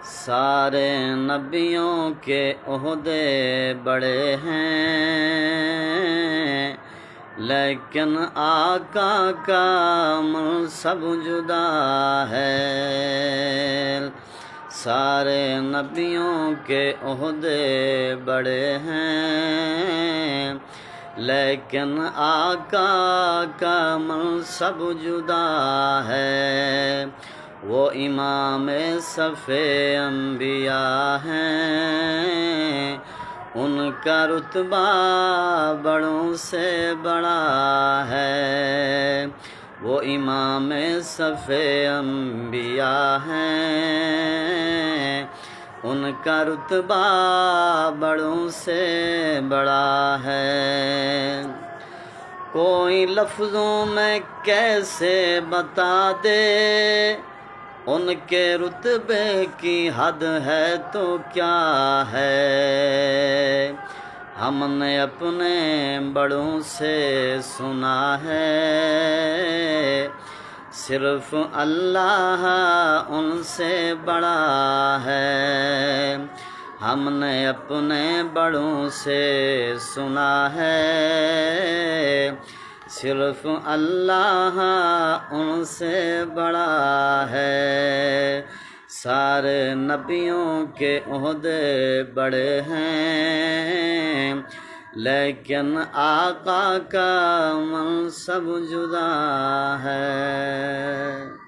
سارے نبیوں کے عہدے بڑے ہیں، لیکن آقا کا منصب جدا ہے۔ سارے نبیوں کے عہدے بڑے ہیں، لیکن آقا کا منصب جدا ہے۔ وہ امام صف انبیاء ہیں، ان کا رتبہ بڑوں سے بڑا ہے۔ وہ امام صف انبیاء ہیں، ان کا رتبہ بڑوں سے بڑا ہے۔ کوئی لفظوں میں کیسے بتا دے، ان کے رتبے کی حد ہے تو کیا ہے۔ ہم نے اپنے بڑوں سے سنا ہے، صرف اللہ ان سے بڑا ہے۔ ہم نے اپنے بڑوں سے سنا ہے، صرف اللہ ان سے بڑا ہے۔ سارے نبیوں کے عہدے بڑے ہیں، لیکن آقا کا منصب جدا ہے۔